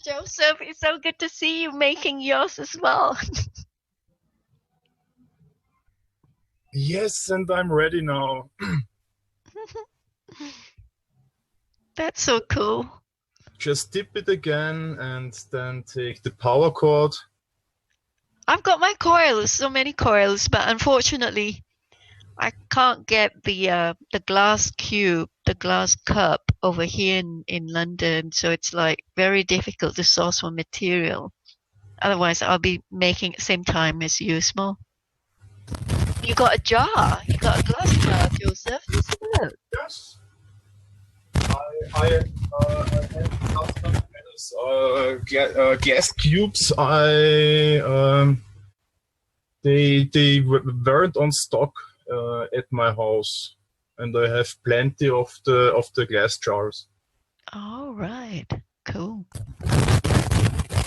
Joseph, it's so good to see you making yours as well. Yes, and I'm ready now. That's so cool. Just dip it again and then take the power cord. I've got my coils, so many coils, but unfortunately I can't get the glass cube, the glass cup over here in London, so it's like very difficult to source for material. Otherwise I'll be making at the same time as you, Small. You got a jar. You got a glass jar, Joseph. Let's have a look. Yes. I have custom gas cubes. They weren't on stock at my house, and I have plenty of the glass jars. All right, cool.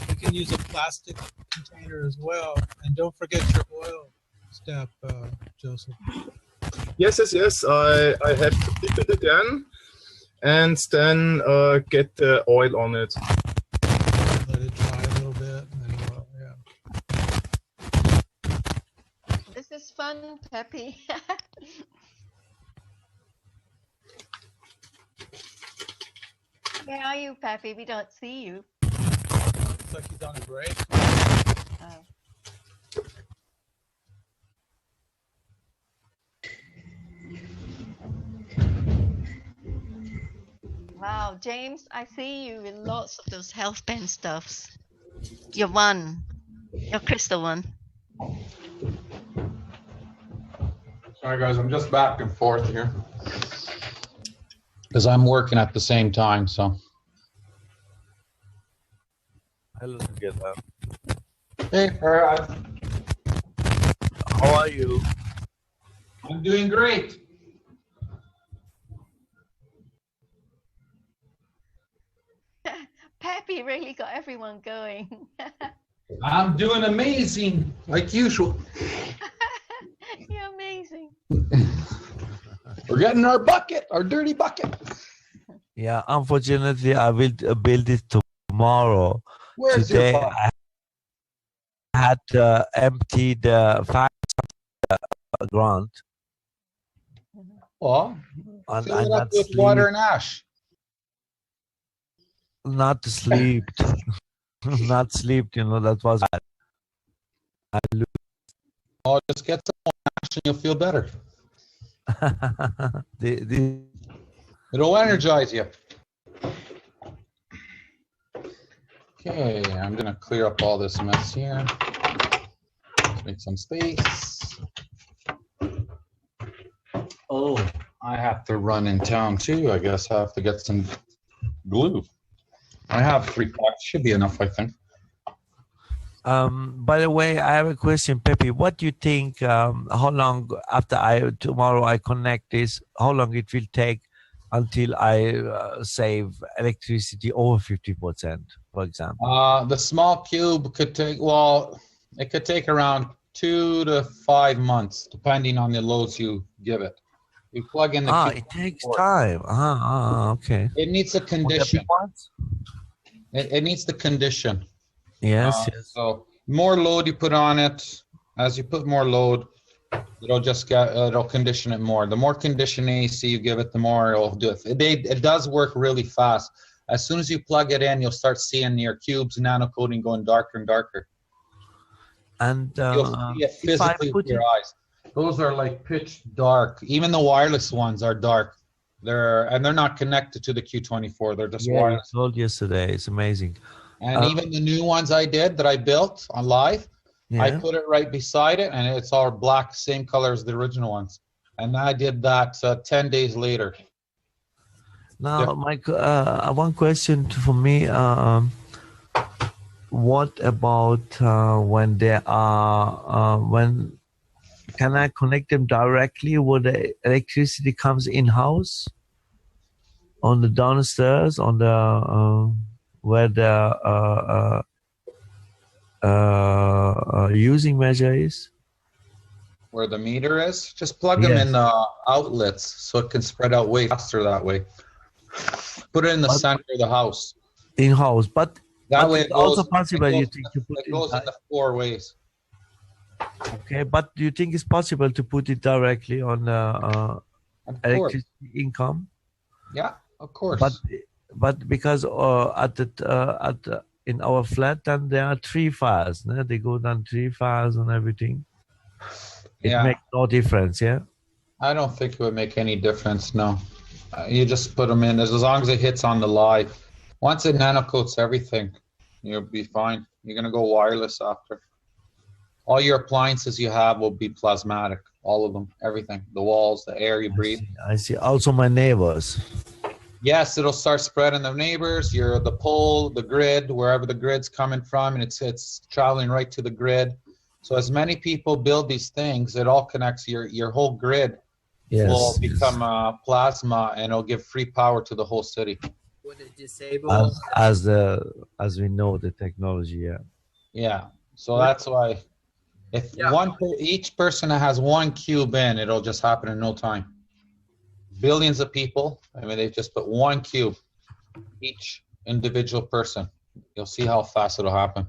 You can use a plastic container as well, and don't forget your oil step, Joseph. Yes. I have to dip it again, and then get the oil on it. Let it dry a little bit, and yeah. This is fun, Peppi. Where are you, Peppi? We don't see you. Looks like he's on a break. Oh. Wow, James, I see you with lots of those health band stuffs. Your one, your crystal one. Sorry guys, I'm just back and forth here. Because I'm working at the same time, so. Hello together. Hey, Farad. How are you? I'm doing great. Peppi really got everyone going. I'm doing amazing, like usual. You're amazing. We're getting our bucket, our dirty bucket. Yeah, unfortunately, I will build it tomorrow. Where's Today, your bucket? I had to empty the ground. Well, And fill I it up not with sleep, water and ash. not sleep, not sleep. You know that was bad. I Oh, just get some ash and you'll feel better. the It'll energize you. Okay, I'm gonna clear up all this mess here. Let's make some space. Oh, I have to run in town too. I guess I have to get some glue. I have 3 packs. Should be enough, I think. By the way, I have a question, Peppi. What do you think? How long after tomorrow I connect this? How long it will take until I save electricity over 50%, for example? The small cube could take, well, it could take around 2 to 5 months, depending on the loads you give it. You plug in the cube. It takes time. Okay. It needs a condition. It needs the condition. Yes, yes. So more load you put on it, as you put more load, it'll just get, it'll condition it more. The more conditioned AC you give it, the more it'll do it. It does work really fast. As soon as you plug it in, you'll start seeing your cubes nano coating going darker and darker. And You'll see it physically with your eyes. Those are like pitch dark. Even the wireless ones are dark. They're not connected to the Q24. They're just wireless. I told yesterday. It's amazing. And even the new ones I did that I built on live, I put it right beside it, and it's all black, same color as the original ones. And I did that 10 days later. Now, Mike, one question for me. What about when there are when can I connect them directly where the electricity comes in-house on the downstairs on the where the using measure is? Where the meter is? Just plug them in the outlets so it can spread out way faster that way. Put it in the center of the house. In-house, but That But way it's also possible, you think, to put it goes in the 4 ways. okay, but do you think it's possible to put it directly on Of course. electricity income? Yeah, of course. But because in our flat, then there are 3 fires. No? They go down 3 fires and everything. It yeah. makes no difference, yeah? I don't think it would make any difference, no. You just put them in as long as it hits on the line. Once it nanocoats everything, you'll be fine. You're going to go wireless after. All your appliances you have will be plasmatic, all of them, everything. The walls, the air you breathe. I see. Also my neighbors. Yes, it'll start spreading the neighbors, the pole, the grid, wherever the grid's coming from, and it's traveling right to the grid. So as many people build these things, it all connects. Your whole grid will become plasma, and it'll give free power to the whole city. Would it disable? As we know the technology, yeah. Yeah. So that's why if each person that has 1 cube in, it'll just happen in no time. Billions of people, I mean, they just put 1 cube, each individual person. You'll see how fast it'll happen.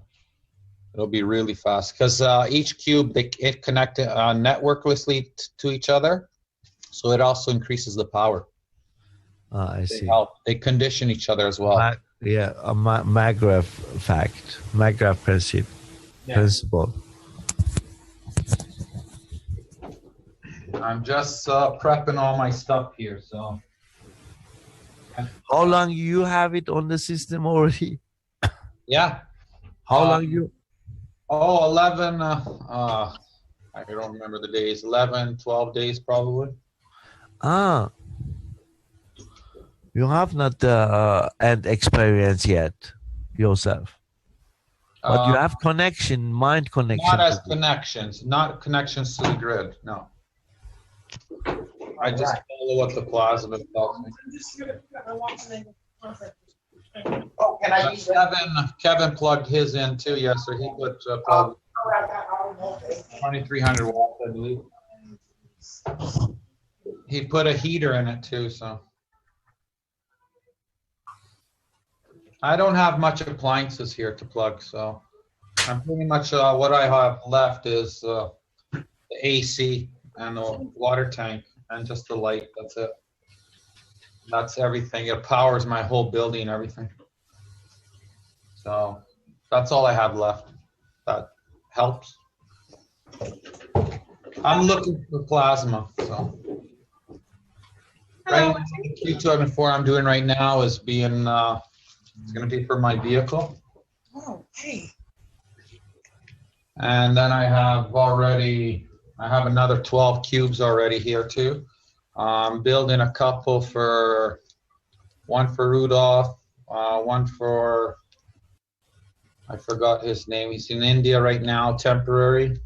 It'll be really fast because each cube, it connected networklessly to each other. So it also increases the power. I see. They condition each other as well. A Maggraf principle. I'm just prepping all my stuff here. So, how long you have it on the system already? Yeah. How long you? Oh, 11. I don't remember the days. 11, 12 days probably. You have not end experience yet yourself, but you have mind connection. Not as connections, not connections to the grid. No. I just follow what the plasma tells me. Oh, can I use that? Kevin plugged his in too. Yes, sir. He put 2300 watts, I believe. He put a heater in it too, so. I don't have much appliances here to plug, so I'm pretty much what I have left is the AC and the water tank and just the light. That's it. That's everything. It powers my whole building and everything. So that's all I have left. That helps. I'm looking for plasma. So right now, the Q204 I'm doing right now is being it's going to be for my vehicle. Oh, hey. And then I have another 12 cubes already here too. I'm building a couple one for Rudolph, one for, I forgot his name. He's in India right now, temporary.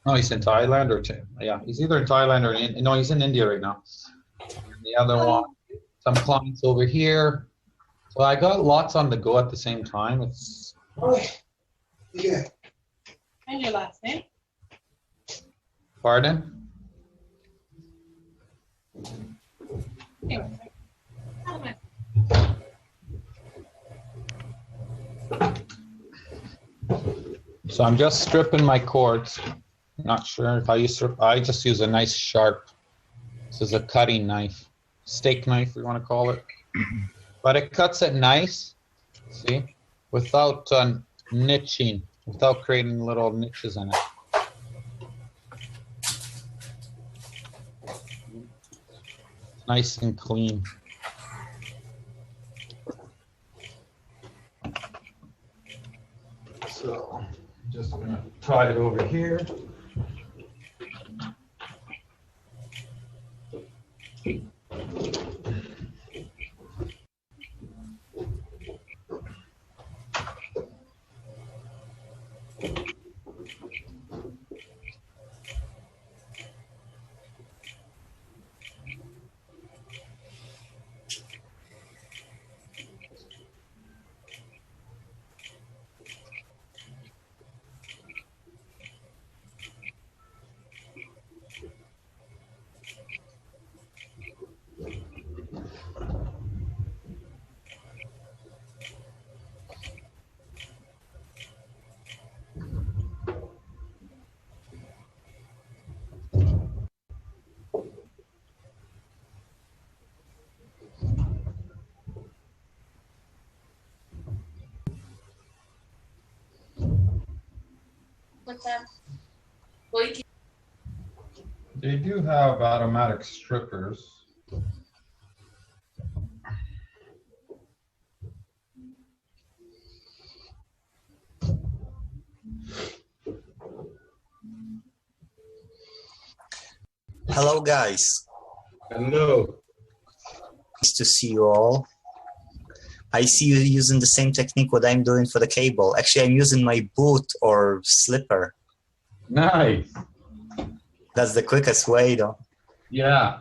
No, he's in Thailand he's either in Thailand or no, he's in India right now. And the other one, some clients over here. So I got lots on the go at the same time. It's Yeah. And your last name? Pardon? So I'm just stripping my cords. Not sure if I just use a nice sharp. This is a cutting knife, steak knife, we want to call it. But it cuts it nice, see, without niching, without creating little niches in it. Nice and clean. So, I'm just gonna try it over here. They do have automatic strippers. Hello, guys. Hello. Nice to see you all. I see you using the same technique what I'm doing for the cable. Actually, I'm using my boot or slipper. Nice. That's the quickest way, though. Yeah.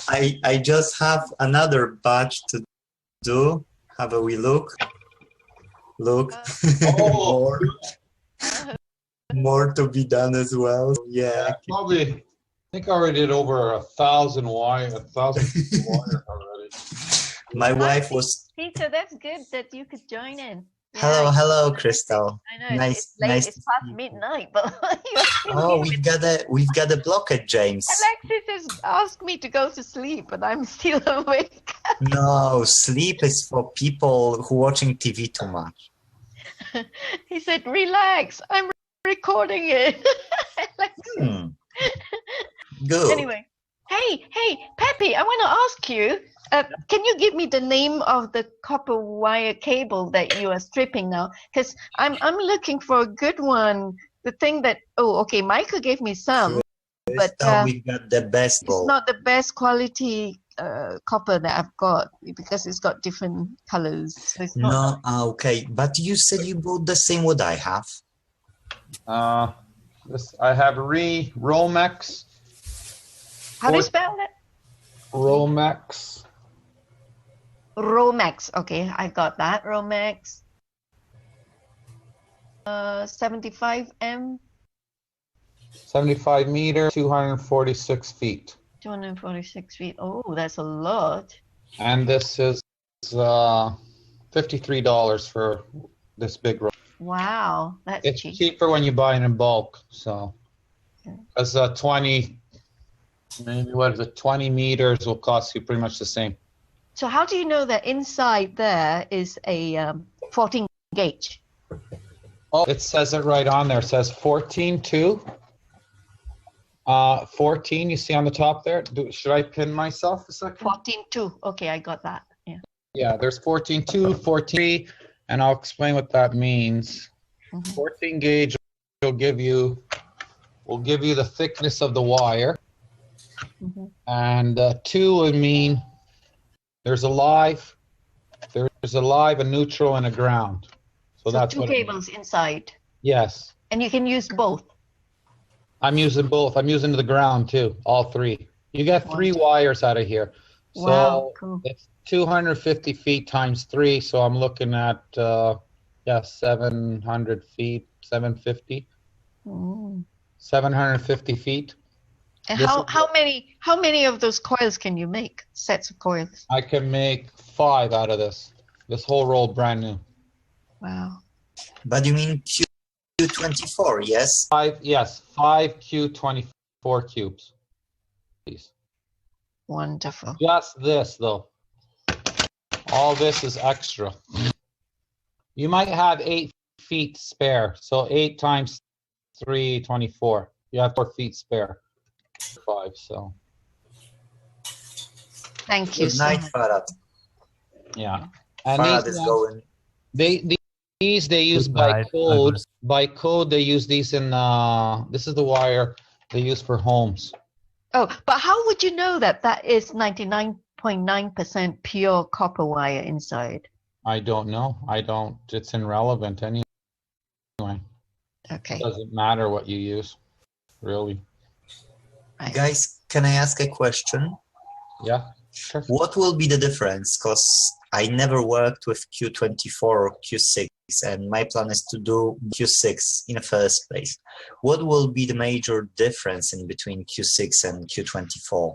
I just have another batch to do. Have a wee look. Look. Oh. more to be done as well. Yeah. Probably. I think I already did over 1,000 wire, 1,000 wire already. My wife was. Peter, that's good that you could join in. Hello, Yeah, hello, Crystal. I know Nice, it's late. nice. It's past midnight, but you're still Oh, here. we've got a blockade, James. Alexis has asked me to go to sleep, but I'm still awake. No, sleep is for people who watching TV too much. He said, "Relax, I'm recording it." Hmm. Good. Anyway, hey, Peppy, I want to ask you. Can you give me the name of the copper wire cable that you are stripping now? Because I'm looking for a good one. The thing that Michael gave me some, but we got the best. it's not the best quality copper that I've got because it's got different colors. So it's not. No, okay. But you said you bought the same what I have. This I have Romex. How do you spell that? Romex. Romex. Okay, I got that. Romex. 75M. 75 meter, 246 feet. 246 feet. Oh, that's a lot. And this is $53 for this big roll. Wow, that's It's cheap. cheaper when you buy it in bulk. So, as 20, maybe what is it? 20 meters will cost you pretty much the same. So how do you know that inside there is a 14 gauge? Oh, it says it right on there. It says 14.2. 14, you see on the top there? Should I pin myself a second? 14.2. Okay, I got that. Yeah. Yeah, there's 14.2, 14, and I'll explain what that means. 14 gauge will give you the thickness of the wire, and 2 would mean there's a live, a neutral, and a ground. So that's two what cables inside. Yes. And you can use both. I'm using both. I'm using the ground too, all 3. You get 3 wires out of here. So wow, cool. It's 250 feet times 3, so I'm looking at 700 feet, 750. 750 feet. And how many of those coils can you make? Sets of coils. I can make 5 out of this. This whole roll brand new. Wow. But you mean Q24, yes? 5 Q24 cubes. Please. Wonderful. Just this though. All this is extra. You might have 8 feet spare. So 8 times 3, 24. You have 4 feet spare. 5, so. Thank you Good night, so much. Farad. Yeah. And Farad these is going. They use by code. By code, they use these in. This is the wire they use for homes. Oh, but how would you know that that is 99.9% pure copper wire inside? I don't know. I don't. It's irrelevant anyway. Okay. It doesn't matter what you use, really. Right. Guys, can I ask a question? Yeah. Sure. What will be the difference? Because I never worked with Q24 or Q6, and my plan is to do Q6 in the first place. What will be the major difference in between Q6 and Q24?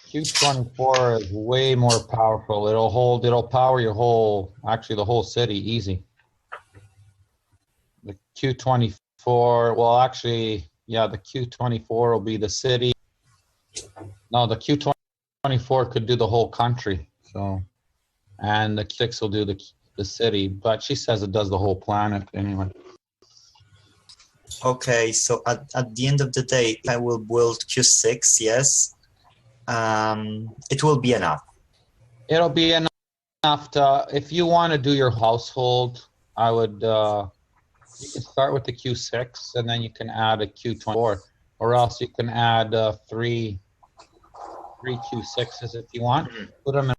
Q24 is way more powerful. It'll power your whole, actually the whole city easy. The Q24, well actually, yeah, the Q24 will be the city. No, the Q24 could do the whole country. So, and the Q6 will do the city, but she says it does the whole planet anyway. Okay, so at the end of the day, if I will build Q6, yes, it will be enough. It'll be enough to, if you want to do your household, I would, you can start with the Q6 and then you can add a Q24, or else you can add three Q6s if you want. Put them in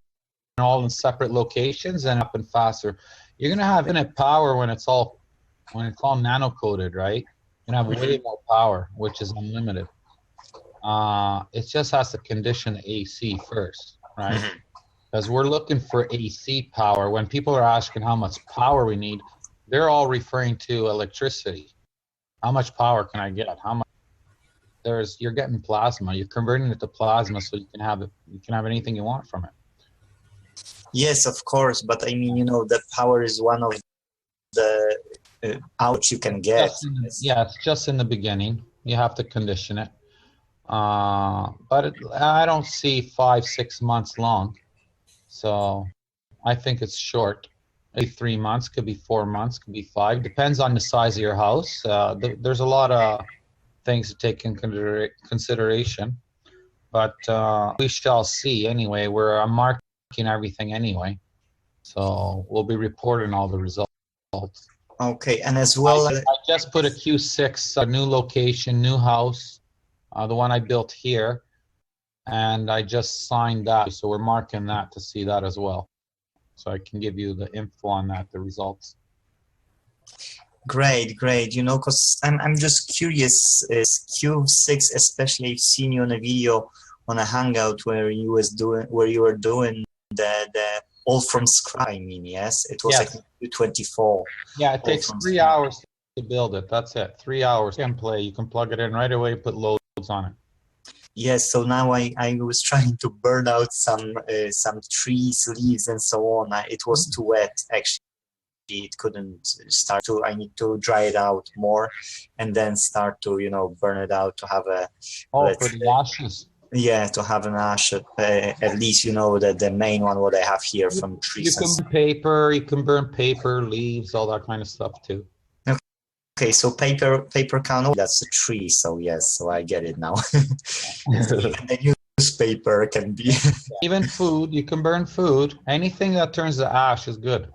all in separate locations and happen faster. You're gonna have infinite power when it's all nano coated, right? You're gonna have way more power, which is unlimited. It just has to condition the AC first, right? Because we're looking for AC power. When people are asking how much power we need, they're all referring to electricity. How much power can I get? How much? You're getting plasma. You're converting it to plasma, so you can have it. You can have anything you want from it. Yes, of course, but I mean, you know, the power is one of the outs you can get. Yeah, it's just in the beginning. You have to condition it. But I don't see 5-6 months long. So I think it's short. Maybe 3 months, could be 4 months, could be 5. Depends on the size of your house. There's a lot of things to take in consideration. But we shall see anyway. We're marking everything anyway. So we'll be reporting all the results. Okay, and as well, I just put a Q6, a new location, new house, the one I built here, and I just signed that. So we're marking that to see that as well. So I can give you the info on that, the results. Great. You know, because I'm just curious. Is Q6, especially I've seen you on a video on a Hangout where you were doing the all from scratch. I mean, yes, it was Yes. like Q24. Yeah, it takes 3 hours to build it. That's it. 3 hours. You can play. You can plug it in right away. Put loads on it. Yes, so now I was trying to burn out some trees, leaves, and so on. It was too wet, actually. It couldn't start to. I need to dry it out more, and then start to, you know, burn it out to have a. Oh, for the ashes. Yeah, to have an ash, at least, you know, the main one what I have here from trees. You can burn paper. You can burn paper, leaves, all that kind of stuff too. Okay, so paper can. Oh, that's a tree. So yes, so I get it now. Even the newspaper can be. Even food, you can burn food. Anything that turns to ash is good.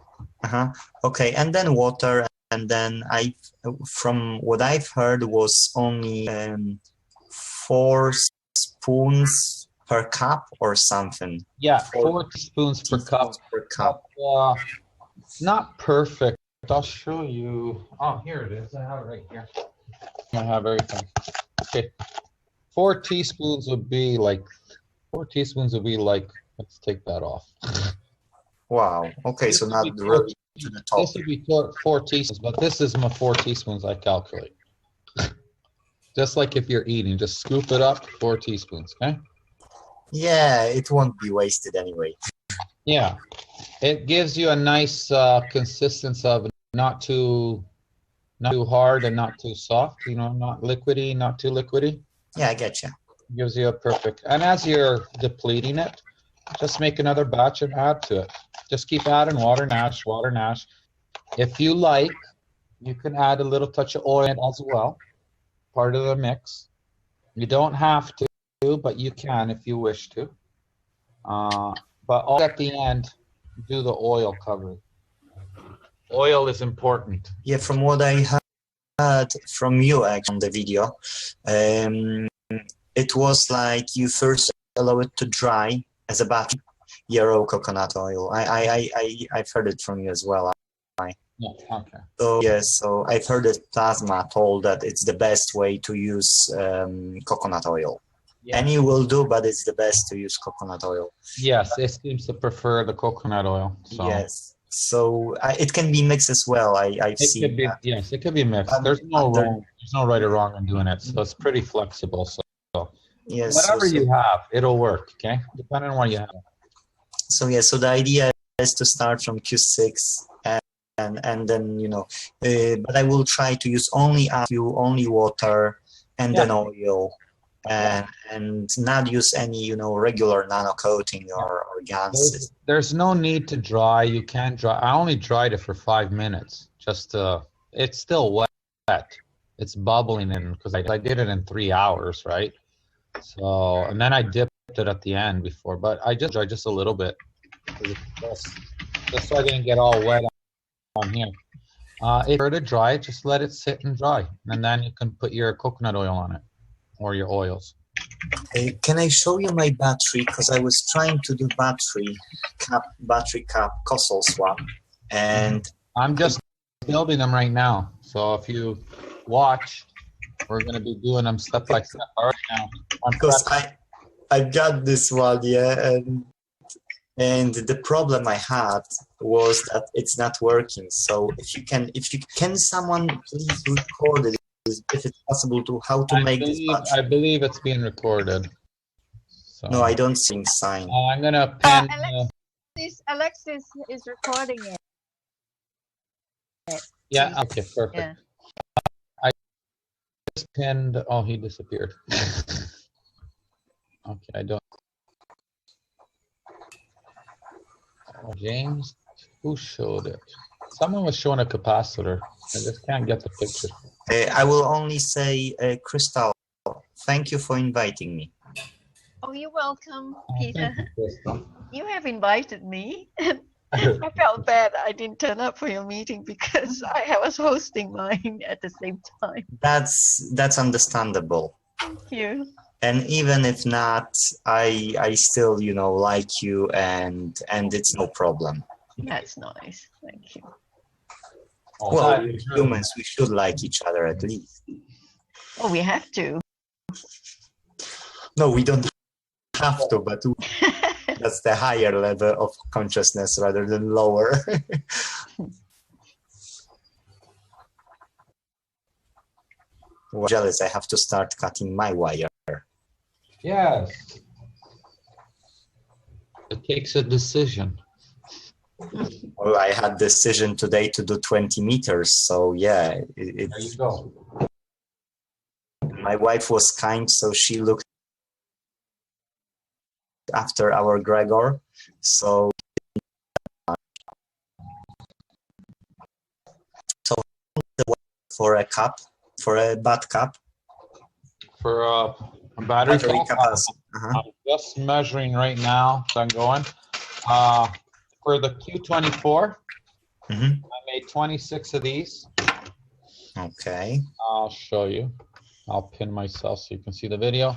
Okay, and then water, and then from what I've heard was only 4 spoons per cup or something. Yeah, 4 teaspoons per cup. Not perfect. I'll show you. Oh, here it is. I have it right here. I have everything. Okay. 4 teaspoons would be like, let's take that off. Wow. Okay, so not really to the top. This would be 4 teaspoons, but this is my 4 teaspoons I calculate. Just like if you're eating, just scoop it up, 4 teaspoons, okay? Yeah, it won't be wasted anyway. Yeah. It gives you a nice consistency of not too hard and not too soft, you know, not liquidy, not too liquidy. Yeah, I get you. Gives you a perfect, and as you're depleting it, just make another batch and add to it. Just keep adding water and ash. If you like, you can add a little touch of oil as well, part of the mix. You don't have to, but you can if you wish to. But all at the end, do the oil covering. Oil is important. Yeah, from what I heard from you actually on the video, it was like you first allow it to dry as a batch. Yarrow coconut oil. I've heard it from you as well. Yeah, okay. So yes, so I've heard that Plasma told that it's the best way to use coconut oil. Yeah. Any will do, but it's the best to use coconut oil. Yes, it seems to prefer the coconut oil. So. Yes. So it can be mixed as well. I've seen that. Yes, it could be mixed. There's no right or wrong in doing it. So it's pretty flexible. So yes, whatever you have, it'll work. Okay, depending on what you have. So yeah, so the idea is to start from Q6 and then, you know, but I will try to use only water and then oil. And not use any, you know, regular nano coating or organs. There's no need to dry. You can dry. I only dried it for 5 minutes. Just it's still wet. it's bubbling in, because I did it in 3 hours, right? So, and then I dipped it at the end before, but I just tried just a little bit, just so I didn't get all wet on here. If you're to dry, just let it sit and dry, and then you can put your coconut oil on it, or your oils. Can I show you my battery? Because I was trying to do battery cap coil swap, and I'm just building them right now. So if you watch, we're going to be doing them step by step right now. Because I got this one, yeah, and the problem I had was that it's not working. So if you can someone please record it if it's possible to how to make this battery. I believe it's being recorded. So. No, I don't see sign. I'm gonna pin. Alexis is recording it. Yeah. Okay. Perfect. Yeah. I just pinned. Oh, he disappeared. Okay, I don't. Oh, James, who showed it? Someone was showing a capacitor. I just can't get the picture. I will only say, Crystal, thank you for inviting me. Oh, you're welcome, Oh, Peter. thank you, Crystal. You have invited me. I felt bad I didn't turn up for your meeting because I was hosting mine at the same time. That's understandable. Thank you. And even if not, I still like you, and it's no problem. That's nice. Thank you. Oh, Well, we're humans, we should like each other at least. Oh, we have to. No, we don't have to, but that's the higher level of consciousness rather than lower. Well, jealous, I have to start cutting my wire. Yes. It takes a decision. Well, I had decision today to do 20 meters, so yeah. There you go. My wife was kind, so she looked after our Gregor. So for a cup, for a bat cup. For a battery capacity. I'm just measuring right now, so I'm going. For the Q24, I made 26 of these. Okay. I'll show you. I'll pin myself so you can see the video.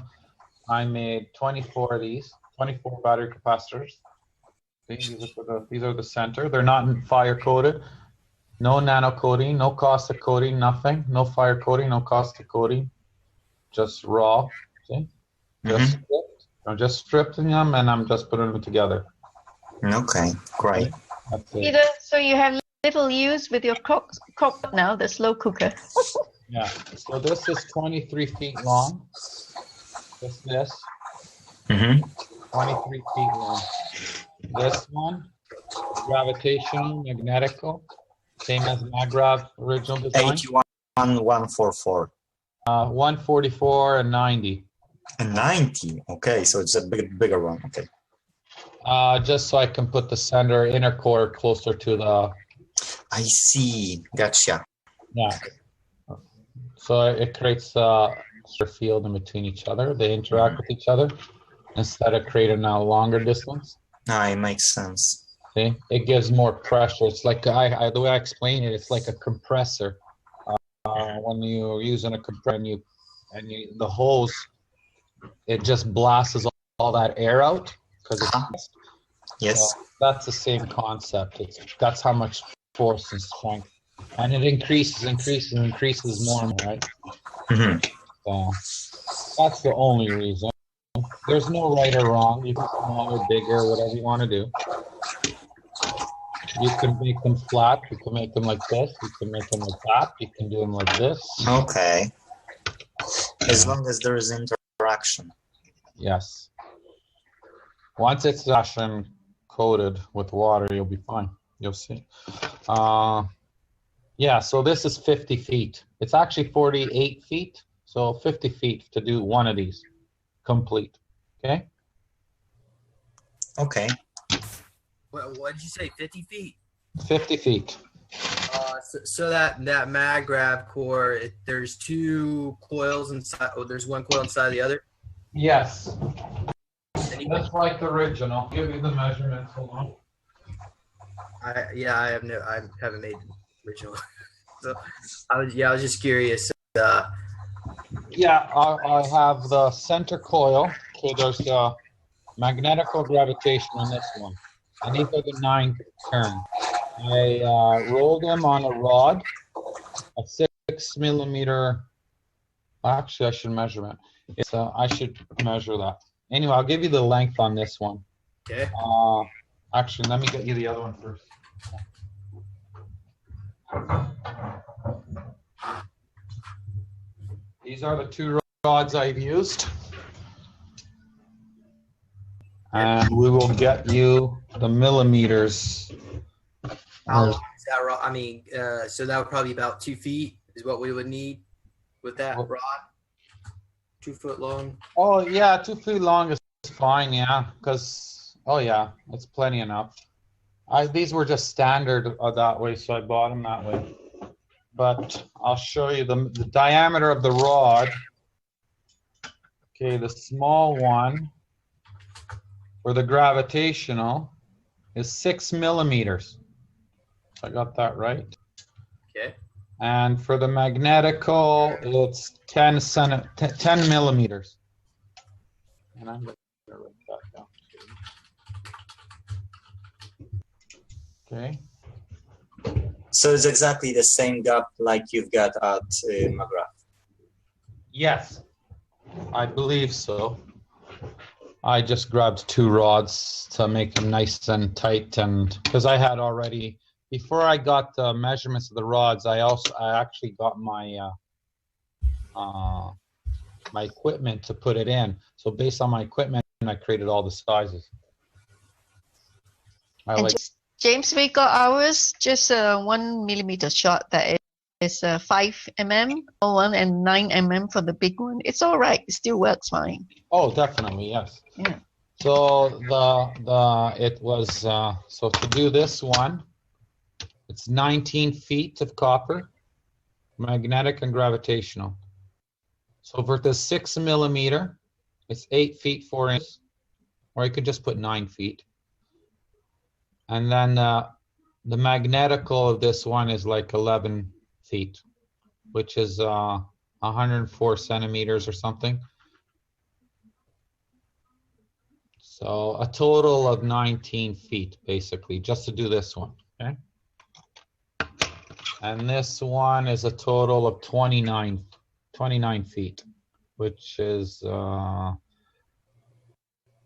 I made 24 of these, 24 battery capacitors. These are the center. They're not fire coated. No nano coating, no caustic coating, nothing. No fire coating, no caustic coating. Just raw. See? Just stripped. I'm just stripping them and I'm just putting them together. Okay, great. Peter, so you have little use with your crock now, the slow cooker. Yeah. So this is 23 feet long. Just this. 23 feet long. This one, gravitational, magnetical, same as Magrav original design. 81144. 144 and 90. And 90. Okay, so it's a bigger one. Okay. Just so I can put the center inner core closer to the. I see. Gotcha. Yeah. So it creates a field in between each other. They interact with each other instead of creating a longer distance. It makes sense. See, it gives more pressure. It's like the way I explain it, it's like a compressor. When you're using a compressor and the hose, it just blasts all that air out because it's yes. So that's the same concept. That's how much force and strength, and it increases more and more, right? So that's the only reason. There's no right or wrong. You can smaller, bigger, whatever you want to do. You can make them flat. You can make them like this. You can make them like that. You can do them like this. Okay. As long as there is interaction. Yes. Once it's actually coated with water, you'll be fine. You'll see. Yeah, so this is 50 feet. It's actually 48 feet. So 50 feet to do one of these complete. Okay? Okay. Well, what did you say? 50 feet? 50 feet. So that mag-grav core, there's two coils inside. Oh, there's one coil inside the other. Yes. That's like the original. I'll give you the measurements. Hold on. I haven't made the original. So I was just curious. Yeah, I have the center coil. So there's magnetic or gravitational on this one. And these are the 9 turns. I rolled them on a rod, a 6 millimeter. Actually, I should measure it. It's I should measure that. Anyway, I'll give you the length on this one. Okay. Actually, let me get you the other one first. These are the 2 rods I've used. And we will get you the millimeters. How long is that rod? I mean, so that would probably be about 2 feet is what we would need with that rod. 2 foot long. Oh yeah, 2 feet long is fine. Yeah, because yeah, it's plenty enough. These were just standard that way, so I bought them that way. But I'll show you the diameter of the rod. Okay, the small one for the gravitational is 6 millimeters. I got that right. Okay. And for the magnetical, it's 10 millimeters. And I'm going to write that down. Okay. So it's exactly the same gap like you've got at McGrath. Yes, I believe so. I just grabbed 2 rods to make them nice and tight, and because I had already, before I got the measurements of the rods, I actually got my my equipment to put it in. So based on my equipment, I created all the sizes. James, we got ours just 1 millimeter short. That is 5 mm one and 9 mm for the big one. It's all right. It still works fine. Oh, definitely, yes. Yeah. So it was so to do this one, it's 19 feet of copper, magnetic and gravitational. So for the 6 millimeter, it's 8 feet 4 inches, or you could just put 9 feet. And then the magnetical of this one is like 11 feet, which is 104 centimeters or something. So a total of 19 feet, basically, just to do this one, okay? And this one is a total of 29 feet, which is,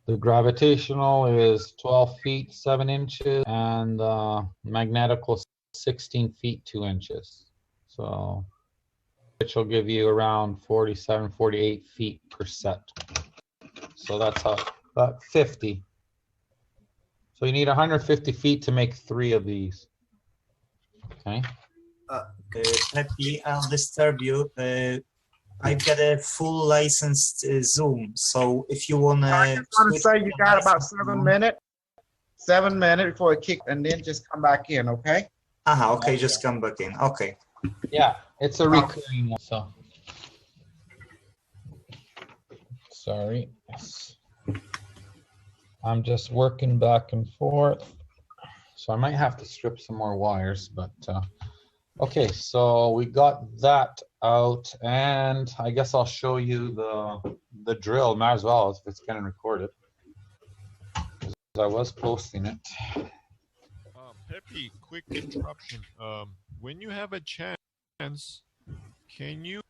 the gravitational is 12 feet, 7 inches, and magnetical 16 feet, 2 inches. So, which will give you around 47, 48 feet per set. So that's about 50. So you need 150 feet to make 3 of these. Okay. Peppi, I'll disturb you. I've got a full licensed Zoom, so if you want I just want to say you got about 7 minutes. 7 minutes before it kicks, and then just come back in, okay? Okay, just come back in. Okay. Yeah, it's a recurring one, so. Sorry. I'm just working back and forth. So I might have to strip some more wires, but okay, so we got that out, and I guess I'll show you the drill. Might as well if it's getting recorded. I was posting it. Peppi, quick interruption. When you have a chance, can you